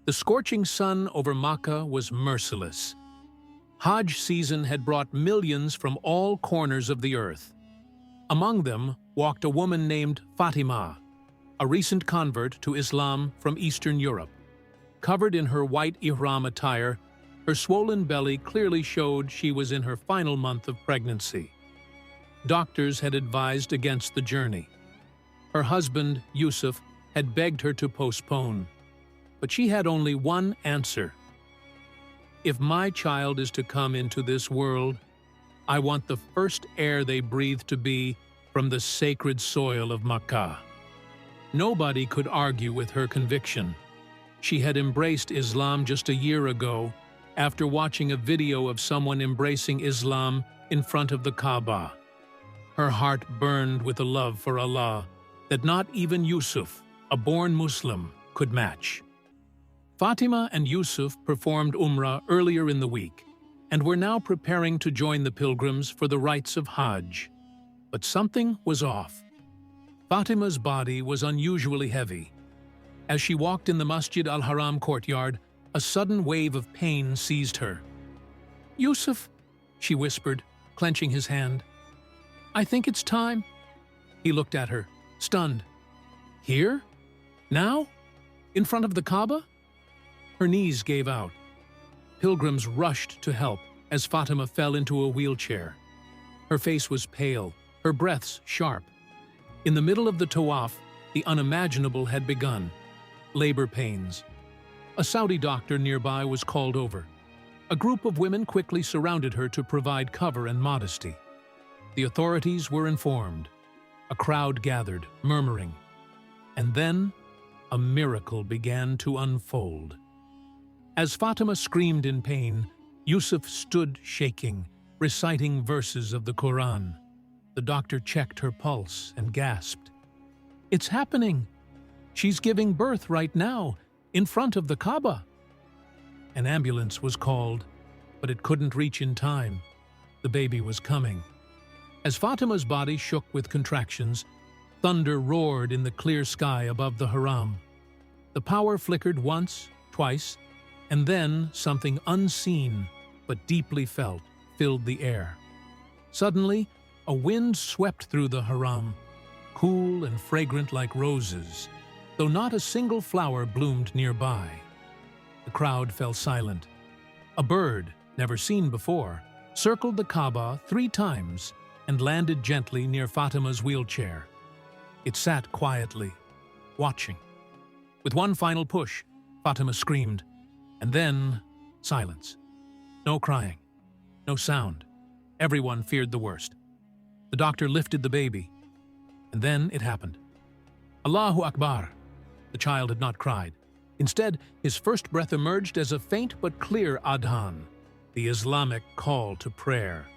The scorching sun over Makkah was merciless. Hajj season had brought millions from all corners of the earth. Among them walked a woman named Fatima, a recent convert to Islam from Eastern Europe. Covered in her white ihram attire, her swollen belly clearly showed she was in her final month of pregnancy. Doctors had advised against the journey. Her husband, Yusuf, had begged her to postpone. But she had only one answer. If my child is to come into this world, I want the first air they breathe to be from the sacred soil of Makkah. Nobody could argue with her conviction. She had embraced Islam just a year ago after watching a video of someone embracing Islam in front of the Kaaba. Her heart burned with a love for Allah that not even Yusuf, a born Muslim, could match. Fatima and Yusuf performed Umrah earlier in the week and were now preparing to join the pilgrims for the rites of Hajj. But something was off. Fatima's body was unusually heavy. As she walked in the Masjid al-Haram courtyard, a sudden wave of pain seized her. "Yusuf," she whispered, clenching his hand. "I think it's time." He looked at her, stunned. "Here? Now? In front of the Kaaba?" Her knees gave out. Pilgrims rushed to help as Fatima fell into a wheelchair. Her face was pale, her breaths sharp. In the middle of the Tawaf, the unimaginable had begun. Labor pains. A Saudi doctor nearby was called over. A group of women quickly surrounded her to provide cover and modesty. The authorities were informed. A crowd gathered, murmuring. And then, a miracle began to unfold. As Fatima screamed in pain, Yusuf stood shaking, reciting verses of the Quran. The doctor checked her pulse and gasped. "It's happening! She's giving birth right now, in front of the Kaaba!" An ambulance was called, but it couldn't reach in time. The baby was coming. As Fatima's body shook with contractions, thunder roared in the clear sky above the Haram. The power flickered once, twice, and then something unseen but deeply felt filled the air. Suddenly, a wind swept through the Haram, cool and fragrant like roses, though not a single flower bloomed nearby. The crowd fell silent. A bird, never seen before, circled the Kaaba 3 times and landed gently near Fatima's wheelchair. It sat quietly, watching. With one final push, Fatima screamed, and then silence. No crying, no sound. Everyone feared the worst. The doctor lifted the baby, and then it happened. Allahu Akbar! The child had not cried. Instead, his first breath emerged as a faint but clear Adhan, the Islamic call to prayer.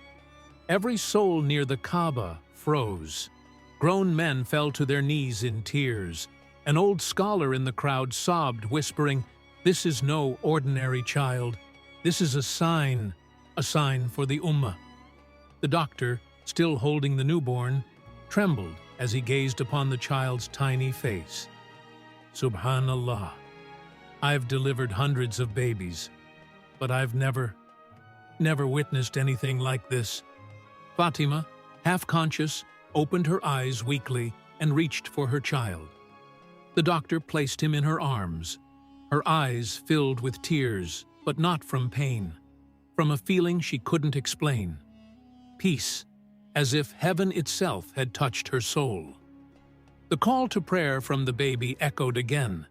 Every soul near the Kaaba froze. Grown men fell to their knees in tears. An old scholar in the crowd sobbed, whispering, "This is no ordinary child. This is a sign for the Ummah." The doctor, still holding the newborn, trembled as he gazed upon the child's tiny face. "Subhanallah, I've delivered hundreds of babies, but I've never witnessed anything like this." Fatima, half-conscious, opened her eyes weakly and reached for her child. The doctor placed him in her arms. Her eyes filled with tears, but not from pain, from a feeling she couldn't explain. Peace, as if heaven itself had touched her soul. The call to prayer from the baby echoed again,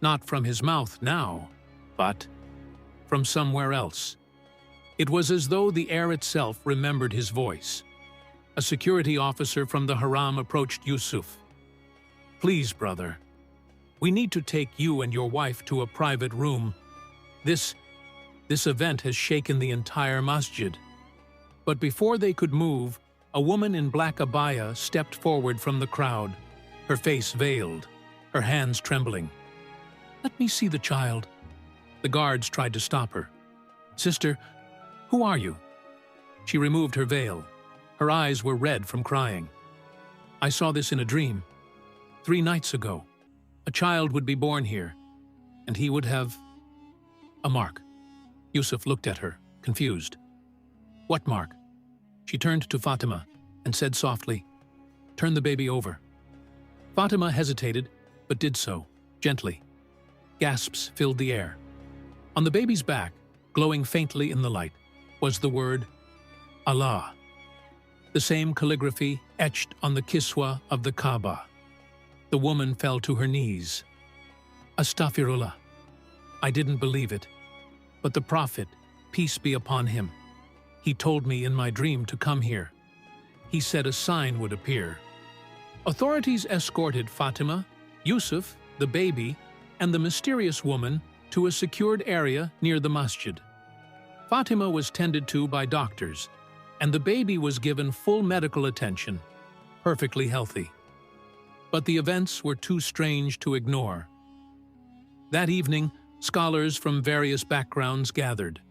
not from his mouth now, but from somewhere else. It was as though the air itself remembered his voice. A security officer from the Haram approached Yusuf. "Please, brother, we need to take you and your wife to a private room. This event has shaken the entire masjid." But before they could move, a woman in black abaya stepped forward from the crowd, her face veiled, her hands trembling. "Let me see the child." The guards tried to stop her. "Sister, who are you?" She removed her veil. Her eyes were red from crying. "I saw this in a dream. 3 nights ago. A child would be born here. and he would have a mark. Yusuf looked at her, confused. What mark? She turned to Fatima and said softly, "Turn the baby over." Fatima hesitated, but did so, gently. Gasps filled the air. On the baby's back, glowing faintly in the light, was the word Allah. The same calligraphy etched on the kiswa of the Kaaba. The woman fell to her knees. Astaghfirullah. I didn't believe it. But the Prophet, peace be upon him, he told me in my dream to come here. He said a sign would appear. Authorities escorted Fatima, Yusuf, the baby, and the mysterious woman to a secured area near the Masjid. Fatima was tended to by doctors, and the baby was given full medical attention, perfectly healthy. But the events were too strange to ignore. That evening, scholars from various backgrounds gathered.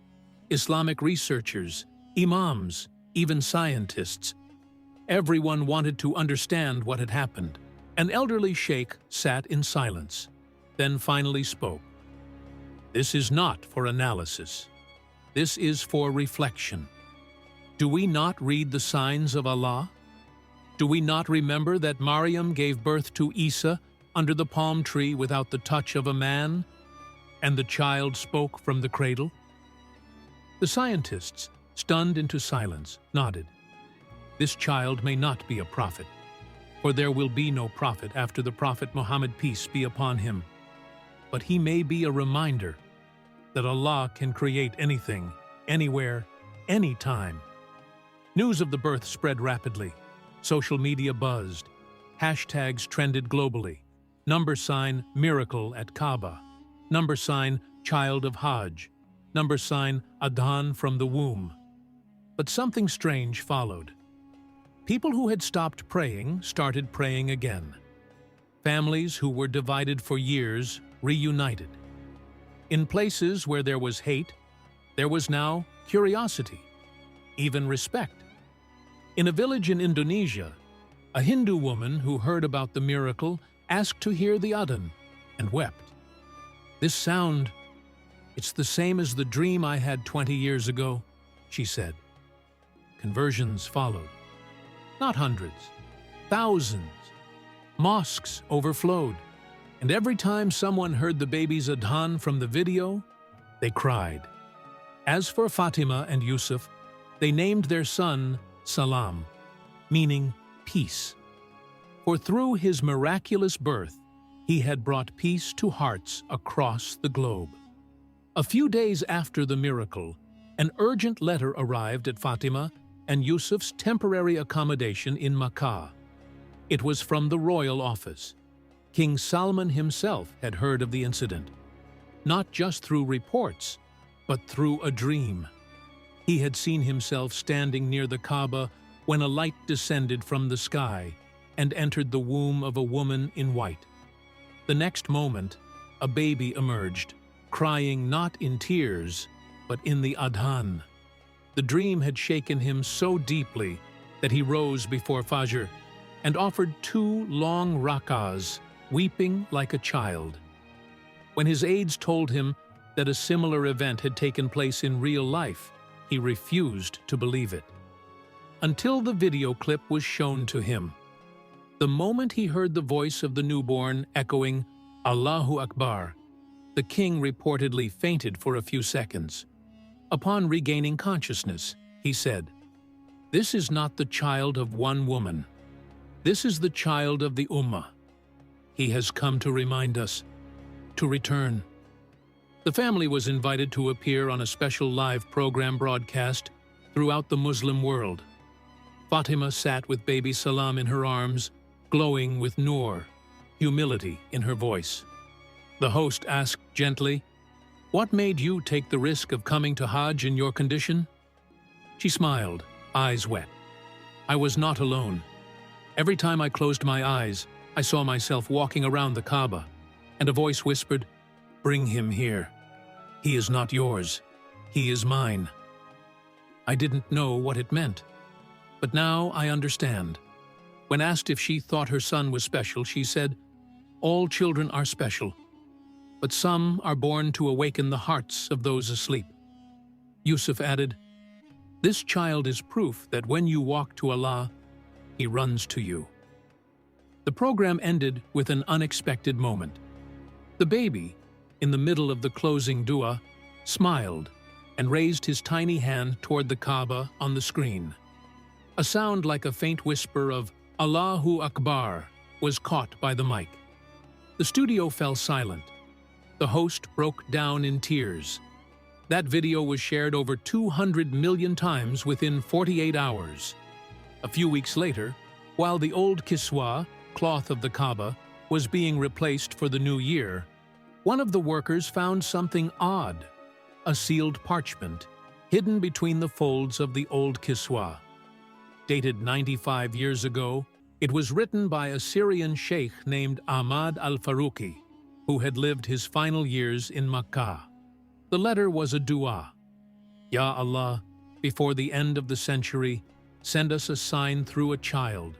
Islamic researchers, imams, even scientists. Everyone wanted to understand what had happened. An elderly sheikh sat in silence, then finally spoke. This is not for analysis. This is for reflection. Do we not read the signs of Allah? Do we not remember that Maryam gave birth to Isa under the palm tree without the touch of a man, and the child spoke from the cradle? The scientists, stunned into silence, nodded. This child may not be a prophet, for there will be no prophet after the Prophet Muhammad, peace be upon him. But he may be a reminder that Allah can create anything, anywhere, anytime. News of the birth spread rapidly. Social media buzzed. Hashtags trended globally. # miracle at Kaaba. # child of Hajj. # Adhan from the womb. But something strange followed. People who had stopped praying started praying again. Families who were divided for years reunited. In places where there was hate, there was now curiosity, even respect. In a village in Indonesia, a Hindu woman who heard about the miracle asked to hear the Adhan and wept. This sound, it's the same as the dream I had 20 years ago, she said. Conversions followed. Not hundreds, thousands. Mosques overflowed, and every time someone heard the baby's Adhan from the video, they cried. As for Fatima and Yusuf, they named their son Salam, meaning peace. For through his miraculous birth, he had brought peace to hearts across the globe. A few days after the miracle, an urgent letter arrived at Fatima and Yusuf's temporary accommodation in Makkah. It was from the royal office. King Salman himself had heard of the incident, not just through reports, but through a dream. He had seen himself standing near the Kaaba when a light descended from the sky and entered the womb of a woman in white. The next moment, a baby emerged, crying not in tears, but in the Adhan. The dream had shaken him so deeply that he rose before Fajr and offered 2 long rak'ahs, weeping like a child. When his aides told him that a similar event had taken place in real life, he refused to believe it. Until the video clip was shown to him. The moment he heard the voice of the newborn echoing, Allahu Akbar, the king reportedly fainted for a few seconds. Upon regaining consciousness, he said, "This is not the child of one woman. This is the child of the Ummah. He has come to remind us, to return." The family was invited to appear on a special live program broadcast throughout the Muslim world. Fatima sat with baby Salam in her arms, glowing with nur, humility in her voice. The host asked gently, "What made you take the risk of coming to Hajj in your condition?" She smiled, eyes wet. "I was not alone. Every time I closed my eyes, I saw myself walking around the Kaaba, and a voice whispered, 'Bring him here. He is not yours. He is mine.' I didn't know what it meant, but now I understand." When asked if she thought her son was special, she said, "All children are special. but some are born to awaken the hearts of those asleep. Yusuf added, "This child is proof that when you walk to Allah, He runs to you." The program ended with an unexpected moment. The baby, in the middle of the closing dua, smiled and raised his tiny hand toward the Kaaba on the screen. A sound like a faint whisper of Allahu Akbar was caught by the mic. The studio fell silent. The host broke down in tears. That video was shared over 200 million times within 48 hours. A few weeks later, while the old kiswa, cloth of the Kaaba, was being replaced for the new year, one of the workers found something odd: a sealed parchment hidden between the folds of the old kiswa. Dated 95 years ago, it was written by a Syrian sheikh named Ahmad al-Faruqi, who had lived his final years in Makkah. The letter was a dua. Ya Allah, before the end of the century, send us a sign through a child,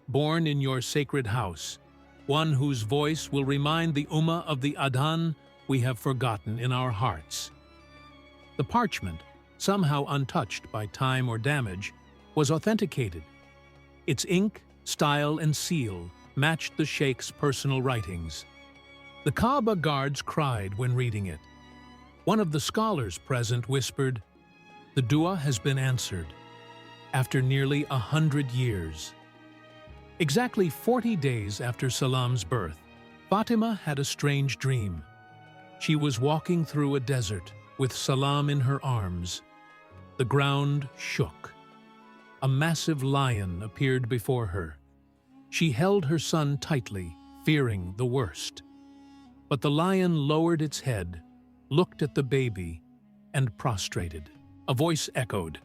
born in your sacred house, one whose voice will remind the Ummah of the Adhan we have forgotten in our hearts. The parchment, somehow untouched by time or damage, was authenticated. Its ink, style, and seal matched the sheikh's personal writings. The Kaaba guards cried when reading it. One of the scholars present whispered, "The dua has been answered," after nearly 100 years. Exactly 40 days after Salam's birth, Fatima had a strange dream. She was walking through a desert with Salam in her arms. The ground shook. A massive lion appeared before her. She held her son tightly, fearing the worst. But the lion lowered its head, looked at the baby, and prostrated. A voice echoed,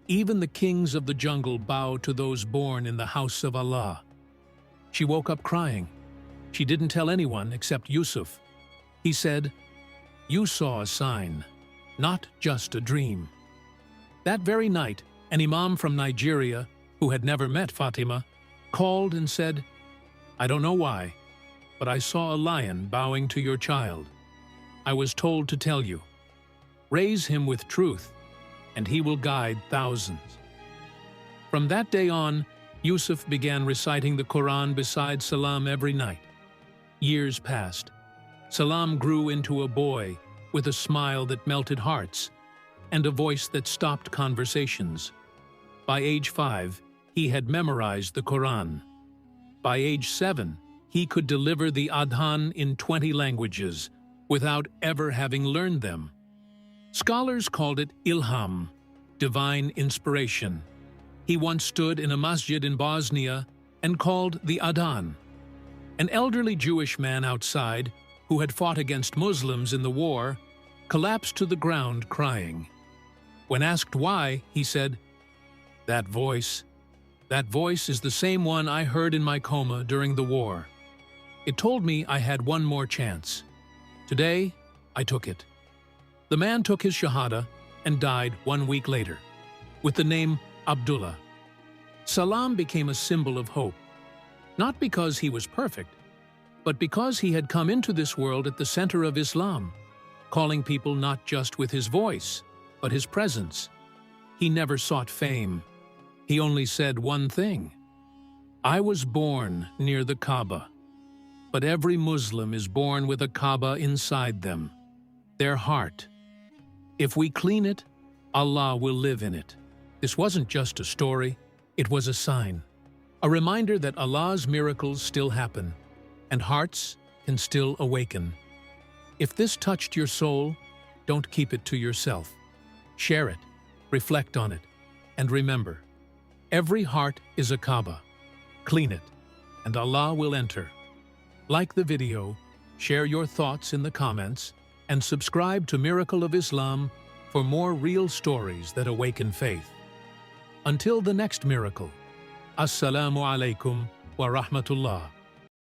"Even the kings of the jungle bow to those born in the house of Allah." She woke up crying. She didn't tell anyone except Yusuf. He said, "You saw a sign, not just a dream." That very night, an imam from Nigeria, who had never met Fatima, called and said, "I don't know why, but I saw a lion bowing to your child. I was told to tell you. Raise him with truth, and he will guide thousands." From that day on, Yusuf began reciting the Quran beside Salam every night. Years passed. Salam grew into a boy with a smile that melted hearts and a voice that stopped conversations. By age 5, he had memorized the Quran. By age 7, he could deliver the Adhan in 20 languages without ever having learned them. Scholars called it ilham, divine inspiration. He once stood in a masjid in Bosnia and called the Adhan. An elderly Jewish man outside, who had fought against Muslims in the war, collapsed to the ground crying. When asked why, he said, That voice is the same one I heard in my coma during the war. It told me I had one more chance. Today, I took it." The man took his shahada and died 1 week later, with the name Abdullah. Salam became a symbol of hope, not because he was perfect, but because he had come into this world at the center of Islam, calling people not just with his voice, but his presence. He never sought fame. He only said one thing: "I was born near the Kaaba." But every Muslim is born with a Kaaba inside them, their heart. If we clean it, Allah will live in it. This wasn't just a story, it was a sign. A reminder that Allah's miracles still happen, and hearts can still awaken. If this touched your soul, don't keep it to yourself. Share it, reflect on it, and remember, every heart is a Kaaba. Clean it, and Allah will enter. Like the video, share your thoughts in the comments, and subscribe to Miracle of Islam for more real stories that awaken faith. Until the next miracle, Assalamu alaikum wa rahmatullah.